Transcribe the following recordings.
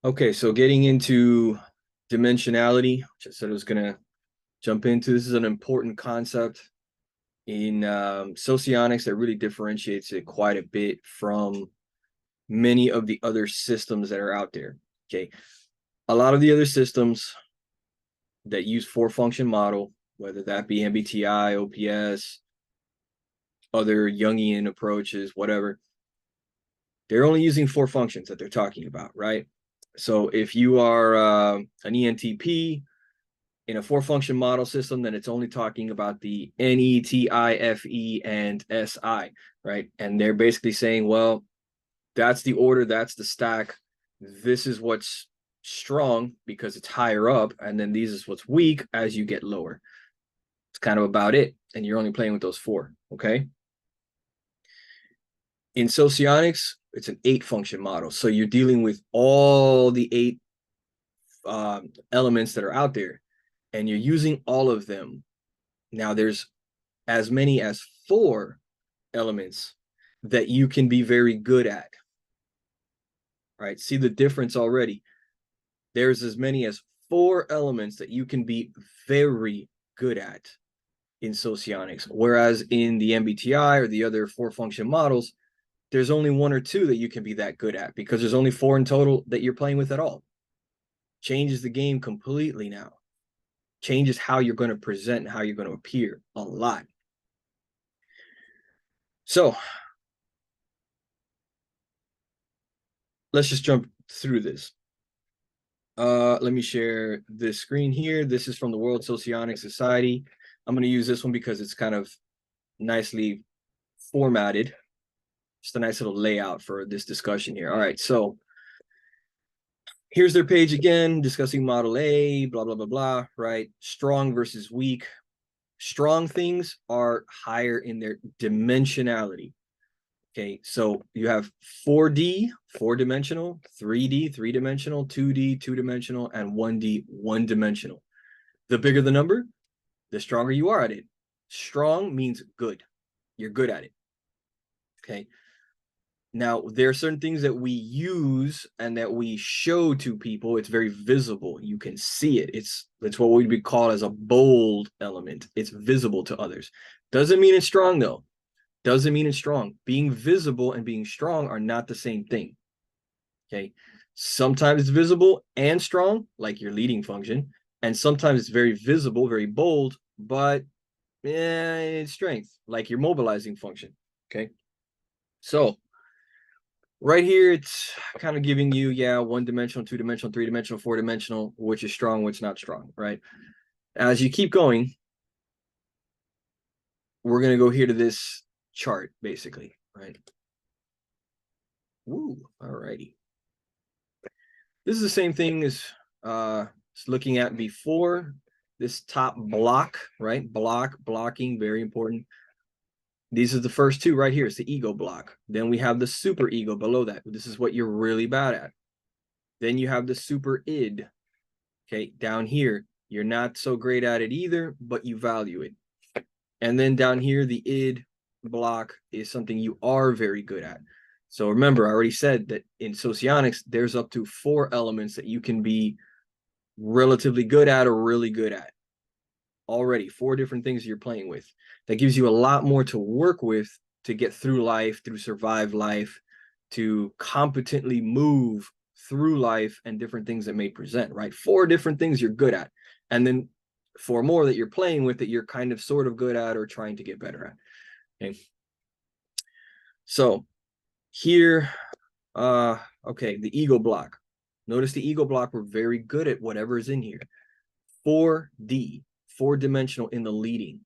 Okay, so getting into dimensionality, which I said I was going to jump into. This is an important concept in socionics that really differentiates it quite a bit from many of the other systems that are out there. Okay, a lot of the other systems that use four-function model, whether that be MBTI, OPS, other Jungian approaches, whatever, they're only using four functions that they're talking about, right? So if you are an ENTP in a four-function model system, then it's only talking about the NETIFE and SI, right? And they're basically saying, well, that's the order, that's the stack. This is what's strong because it's higher up, and then these is what's weak as you get lower. It's kind of about it, and you're only playing with those four, okay? In Socionics, it's an eight-function model, so you're dealing with all the eight elements that are out there, and you're using all of them. Now, there's as many as four elements that you can be very good at, right? See the difference already. There's as many as four elements that you can be very good at in Socionics, whereas in the MBTI or the other four-function models, there's only one or two that you can be that good at because there's only four in total that you're playing with at all. Changes the game completely now. Changes how you're going to present and how you're going to appear a lot. So let's just jump through this. Let me share this screen here. This is from the World Socionic Society. I'm going to use this one because it's kind of nicely formatted. Just a nice little layout for this discussion here. All right, so here's their page again, discussing Model A, blah, blah, blah, blah, right? Strong versus weak. Strong things are higher in their dimensionality. Okay, so you have 4D, four-dimensional, 3D, three-dimensional, 2D, two-dimensional, and 1D, one-dimensional. The bigger the number, the stronger you are at it. Strong means good. You're good at it. Okay. Now, there are certain things that we use and that we show to people. It's very visible. You can see it. It's what would be called as a bold element. It's visible to others. Doesn't mean it's strong, though. Doesn't mean it's strong. Being visible and being strong are not the same thing. Okay. Sometimes it's visible and strong, like your leading function. And sometimes it's very visible, very bold, but it's strength, like your mobilizing function. Okay. So right here, it's kind of giving you, yeah, one-dimensional, two-dimensional, three-dimensional, four-dimensional, which is strong, which not strong, right? As you keep going, we're going to go here to this chart, basically, right? Woo, all righty. This is the same thing as looking at before. This top block, right? Blocking, very important. These are the first two right here. It's the ego block. Then we have the super ego below that. This is what you're really bad at. Then you have the super id. Okay, down here, you're not so great at it either, but you value it. And then down here, the id block is something you are very good at. So remember, I already said that in socionics, there's up to four elements that you can be relatively good at or really good at. Already, four different things you're playing with. That gives you a lot more to work with to get through life, to survive life, to competently move through life and different things that may present, right? Four different things you're good at. And then four more that you're playing with that you're kind of sort of good at or trying to get better at. Okay. So here, okay, the ego block. Notice the ego block, we're very good at whatever is in here. 4D, four-dimensional in the leading.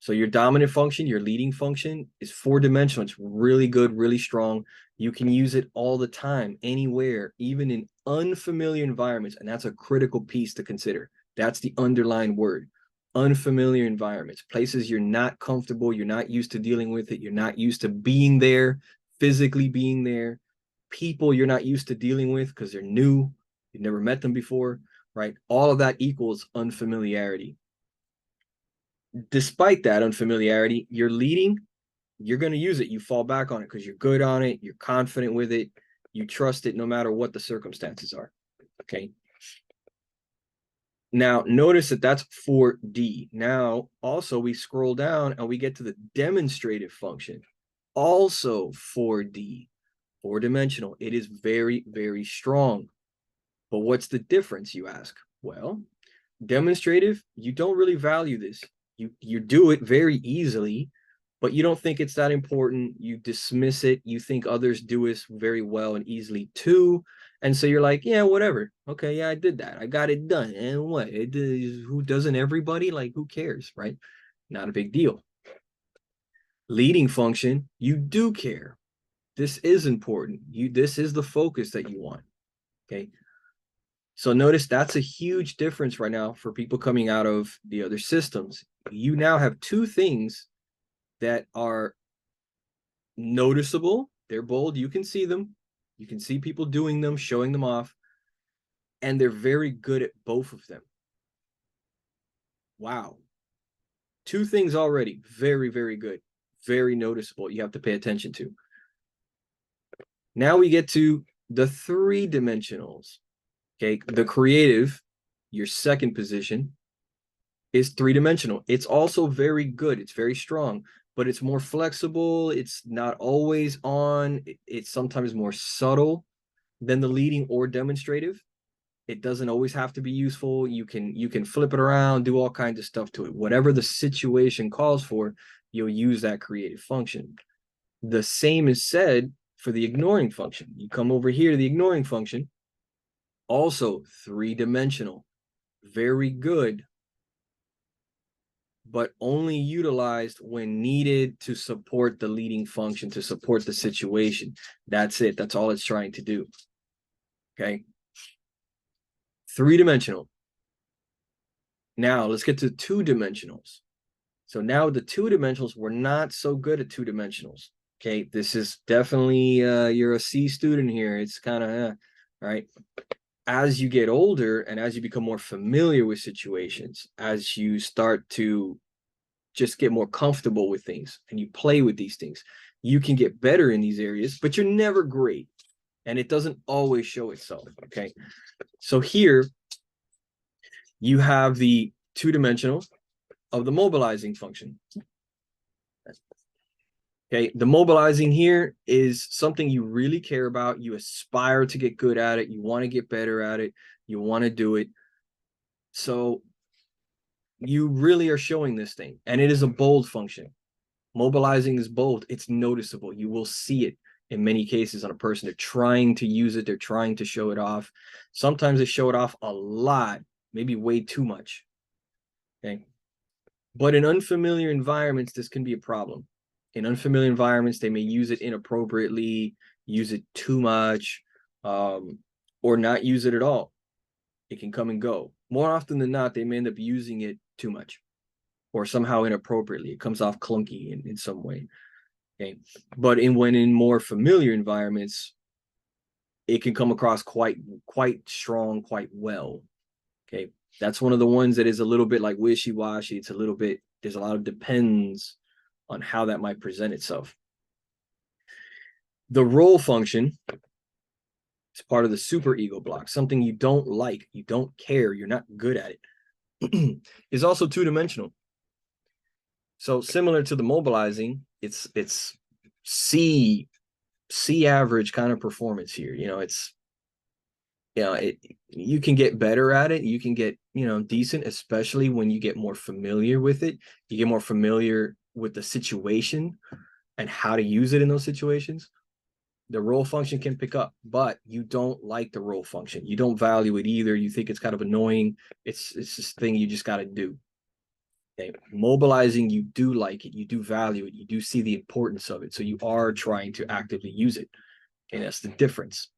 So your dominant function, your leading function is four-dimensional. It's really good, really strong. You can use it all the time, anywhere, even in unfamiliar environments. And that's a critical piece to consider. That's the underlying word. Unfamiliar environments, places you're not comfortable, you're not used to dealing with it, you're not used to being there, physically being there, people you're not used to dealing with because they're new, you've never met them before, right? All of that equals unfamiliarity. Despite that unfamiliarity, you're leading, you're going to use it. You fall back on it because you're good on it. You're confident with it. You trust it no matter what the circumstances are. Okay. Now, notice that that's 4D. Now, also, we scroll down and we get to the demonstrative function. Also 4D, four-dimensional. It is very, very strong. But what's the difference, you ask? Well, demonstrative, you don't really value this. You do it very easily, but you don't think it's that important. You dismiss it. You think others do this very well and easily too. And so you're like, yeah, whatever. Okay, yeah, I did that. I got it done. And what? Who doesn't everybody? Like, who cares, right? Not a big deal. Leading function, you do care. This is important. This is the focus that you want. Okay. So notice that's a huge difference right now for people coming out of the other systems. You now have two things that are noticeable. They're bold. You can see them. You can see people doing them, showing them off. And they're very good at both of them. Wow. Two things already. Very, very good. Very noticeable. You have to pay attention to. Now we get to the three dimensionals. Okay. The creative, your second position, is three-dimensional. It's also very good. It's very strong, but it's more flexible. It's not always on. It's sometimes more subtle than the leading or demonstrative. It doesn't always have to be useful. You can flip it around, do all kinds of stuff to it. Whatever the situation calls for, you'll use that creative function. The same is said for the ignoring function. You come over here to the ignoring function, also three-dimensional, very good, but only utilized when needed to support the leading function, to support the situation. That's it. That's all it's trying to do. Okay. Three-dimensional. Now let's get to two-dimensionals. So now the two-dimensionals, we're not so good at two-dimensionals. Okay. This is definitely, you're a C student here. It's kind of, right. As you get older and as you become more familiar with situations, as you start to just get more comfortable with things and you play with these things, you can get better in these areas, but you're never great. And it doesn't always show itself. Okay. So here you have the two-dimensional of the mobilizing function. Okay. The mobilizing here is something you really care about. You aspire to get good at it. You want to get better at it. You want to do it. So you really are showing this thing, and it is a bold function. Mobilizing is bold. It's noticeable. You will see it in many cases on a person. They're trying to use it. They're trying to show it off. Sometimes they show it off a lot, maybe way too much. Okay. But in unfamiliar environments, this can be a problem. In unfamiliar environments, they may use it inappropriately, use it too much, or not use it at all. It can come and go. More often than not, they may end up using it too much or somehow inappropriately. It comes off clunky in some way. Okay. But when in more familiar environments, it can come across quite strong, quite well. Okay. That's one of the ones that is a little bit like wishy-washy. It's a little bit, there's a lot of depends on how that might present itself. The role function is part of the superego block, something you don't like, you don't care, you're not good at it, is also two-dimensional. So similar to the mobilizing, it's C average kind of performance here. You can get better at it. You can get, decent, especially when you get more familiar with it. You get more familiar with the situation and how to use it in those situations. The role function can pick up, but you don't like the role function. You don't value it either. You think it's kind of annoying. It's this thing you just got to do. Okay. Mobilizing, you do like it, you do value it, you do see the importance of it. So you are trying to actively use it. And that's the difference.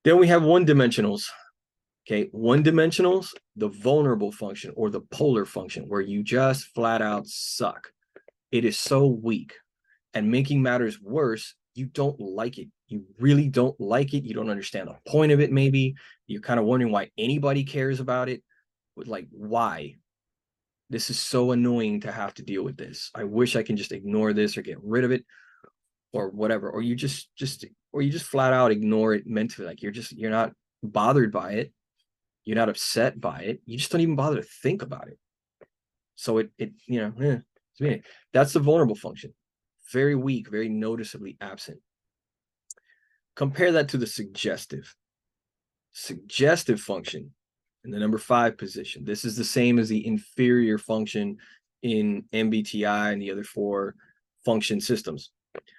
Then we have one-dimensionals. Okay, one-dimensionals, the vulnerable function or the polar function, where you just flat out suck. It is so weak. And making matters worse, you don't like it. You really don't like it. You don't understand the point of it, maybe. You're kind of wondering why anybody cares about it. Like, why? This is so annoying to have to deal with this. I wish I can just ignore this or get rid of it. or whatever, or you just flat out ignore it mentally. Like you're not bothered by it. You're not upset by it. You just don't even bother to think about it. So that's the vulnerable function. Very weak, very noticeably absent. Compare that to the suggestive. Suggestive function in the number 5 position. This is the same as the inferior function in MBTI and the other 4 function systems.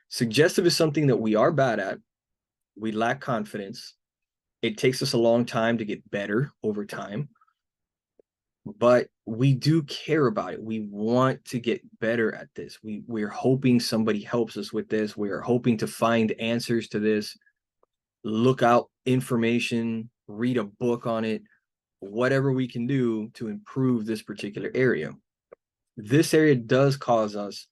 Suggestive is something that we are bad at. We lack confidence. It takes us a long time to get better over time, but we do care about it. We want to get better at this. We're hoping somebody helps us with this. We are hoping to find answers to this, look out information, read a book on it, whatever we can do to improve this particular area. This area does cause us,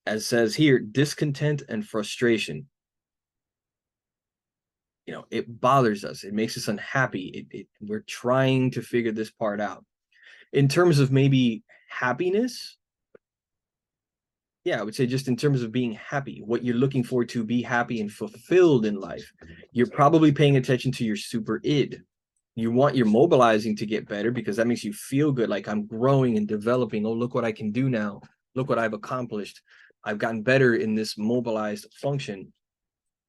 as says here, discontent and frustration. It bothers us. It makes us unhappy. We're trying to figure this part out. In terms of maybe happiness, yeah, I would say just in terms of being happy, what you're looking for to be happy and fulfilled in life, you're probably paying attention to your super id. You want your mobilizing to get better because that makes you feel good. Like, I'm growing and developing. Oh, look what I can do now. Look what I've accomplished. I've gotten better in this mobilized function.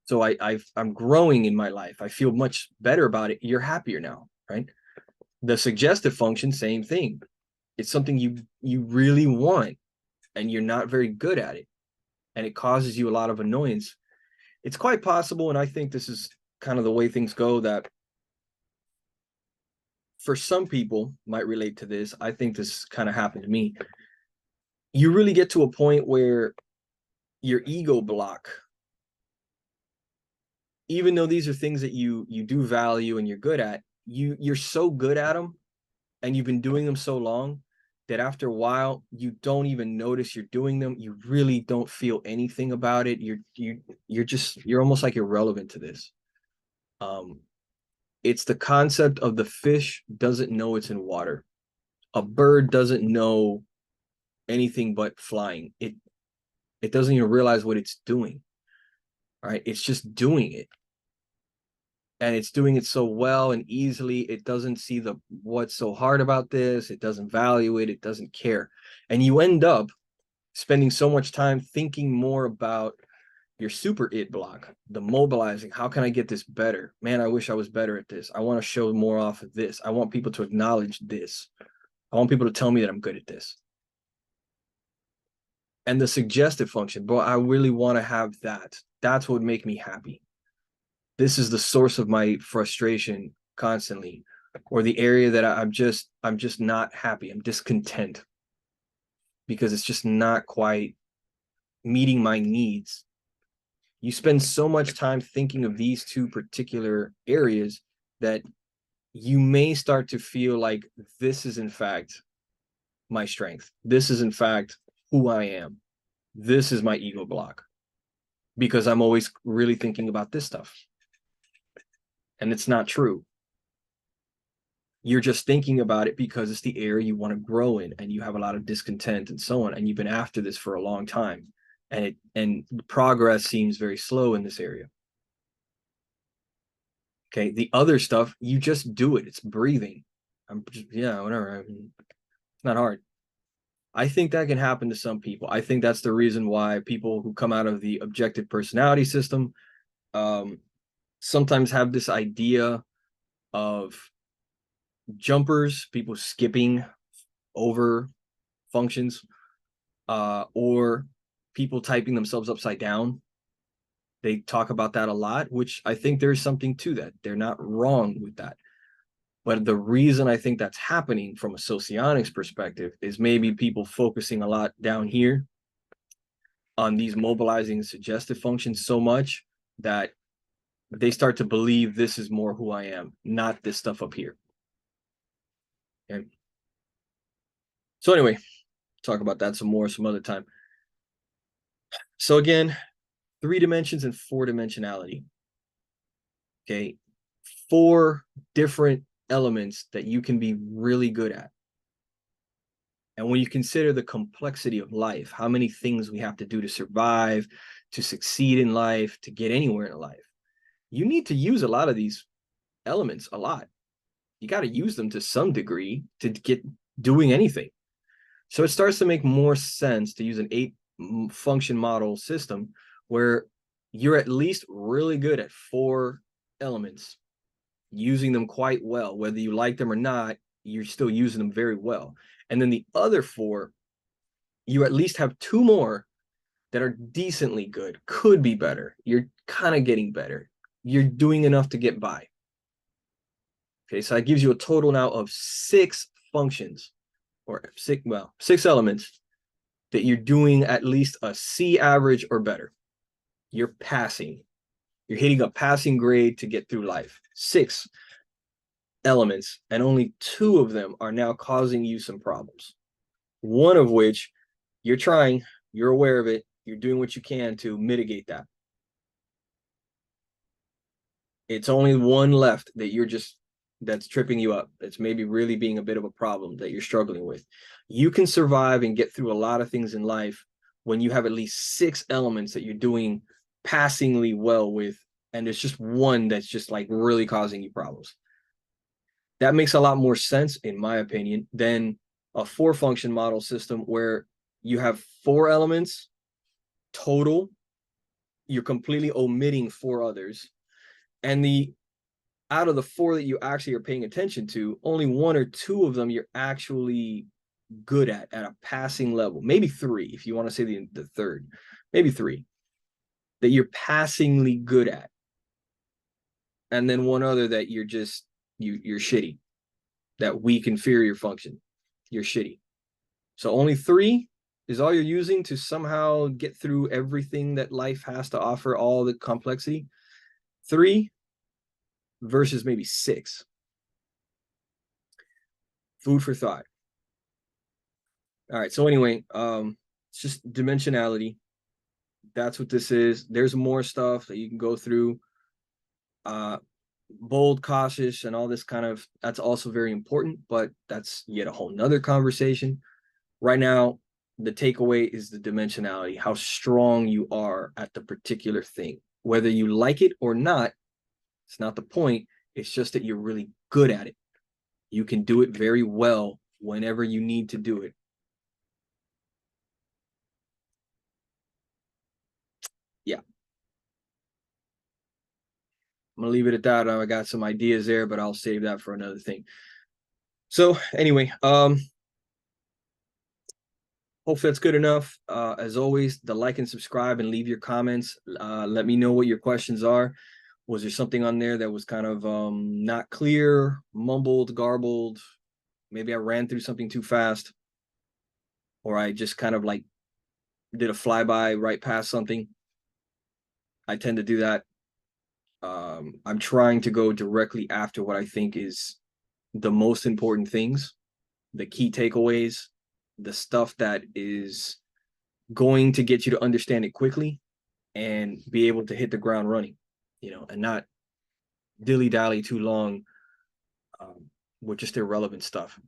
So I'm growing in my life. I feel much better about it. You're happier now, right? The suggestive function, same thing. It's something you really want and you're not very good at it. And it causes you a lot of annoyance. It's quite possible, and I think this is kind of the way things go, that for some people might relate to this. I think this kind of happened to me. You really get to a point where your ego block, even though these are things that you do value and you're good at, you're so good at them and you've been doing them so long that after a while you don't even notice you're doing them. You really don't feel anything about it. You're almost like irrelevant to this. It's the concept of the fish doesn't know it's in water. A bird doesn't know anything but flying. It doesn't even realize what it's doing. Right? It's just doing it. And it's doing it so well and easily. It doesn't see what's so hard about this. It doesn't value it. It doesn't care. And you end up spending so much time thinking more about your super id block, the mobilizing. How can I get this better? Man, I wish I was better at this. I want to show more off of this. I want people to acknowledge this. I want people to tell me that I'm good at this. And the suggestive function, bro, I really want to have that. That's what would make me happy. This is the source of my frustration constantly, or the area that I'm just not happy. I'm discontent because it's just not quite meeting my needs. You spend so much time thinking of these 2 particular areas that you may start to feel like this is in fact my strength. This is in fact who I am. This is my ego block because I'm always really thinking about this stuff. And it's not true. You're just thinking about it because it's the area you want to grow in and you have a lot of discontent and so on. And you've been after this for a long time. And progress seems very slow in this area. Okay, the other stuff, you just do it. It's breathing. Whatever. It's not hard. I think that can happen to some people. I think that's the reason why people who come out of the objective personality system sometimes have this idea of jumpers, people skipping over functions, or people typing themselves upside down. They talk about that a lot, which I think there's something to that. They're not wrong with that. But the reason I think that's happening from a socionics perspective is maybe people focusing a lot down here on these mobilizing suggestive functions so much that they start to believe this is more who I am, not this stuff up here. Okay. So anyway, talk about that some other time. So again, 3 dimensions and 4 dimensionality. Okay. 4 different elements that you can be really good at. And when you consider the complexity of life, how many things we have to do to survive, to succeed in life, to get anywhere in life, you need to use a lot of these elements a lot. You got to use them to some degree to get doing anything. So it starts to make more sense to use an 8-function model system where you're at least really good at 4 elements, using them quite well. Whether you like them or not, you're still using them very well. And then the other 4, you at least have 2 more that are decently good, could be better. You're kind of getting better. You're doing enough to get by. Okay, so that gives you a total now of 6 functions, or 6 elements that you're doing at least a C average or better. You're passing. You're hitting a passing grade to get through life. 6 elements, and only 2 of them are now causing you some problems. One of which you're trying, you're aware of it, you're doing what you can to mitigate that. It's only one left that that's tripping you up. It's maybe really being a bit of a problem that you're struggling with. You can survive and get through a lot of things in life when you have at least 6 elements that you're doing passingly well with, and there's just one that's just like really causing you problems. That makes a lot more sense, in my opinion, than a 4-function model system where you have 4 elements total. You're completely omitting 4 others. And out of the 4 that you actually are paying attention to, only 1 or 2 of them you're actually good at a passing level. Maybe 3, if you want to say the third. Maybe 3 that you're passingly good at. And then 1 other that you're just, you're shitty. That weak inferior function. You're shitty. So only 3 is all you're using to somehow get through everything that life has to offer, all the complexity. 3 versus maybe 6. Food for thought. All right, so anyway, it's just dimensionality. That's what this is. There's more stuff that you can go through. Bold, cautious, and all this kind of, that's also very important, but that's yet a whole nother conversation. Right now, the takeaway is the dimensionality, how strong you are at the particular thing. Whether you like it or not, it's not the point. It's just that you're really good at it. You can do it very well whenever you need to do it. Yeah. I'm gonna leave it at that. I got some ideas there, but I'll save that for another thing. So anyway, hopefully that's good enough. As always, the like and subscribe and leave your comments. Let me know what your questions are. Was there something on there that was kind of not clear, mumbled, garbled? Maybe I ran through something too fast, or I just kind of like did a flyby right past something. I tend to do that. I'm trying to go directly after what I think is the most important things, the key takeaways, the stuff that is going to get you to understand it quickly and be able to hit the ground running, and not dilly-dally too long with just irrelevant stuff.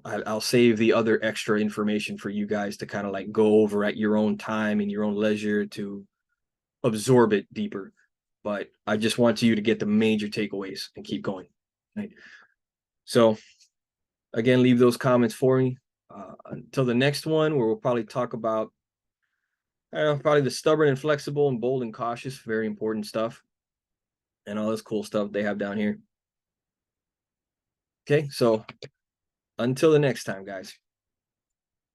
I'll save the other extra information for you guys to kind of like go over at your own time and your own leisure to absorb it deeper. But I just want you to get the major takeaways and keep going. Right? So again, leave those comments for me. Until the next one, where we'll probably talk about, probably the stubborn and flexible and bold and cautious, very important stuff, and all this cool stuff they have down here. Okay, so until the next time, guys.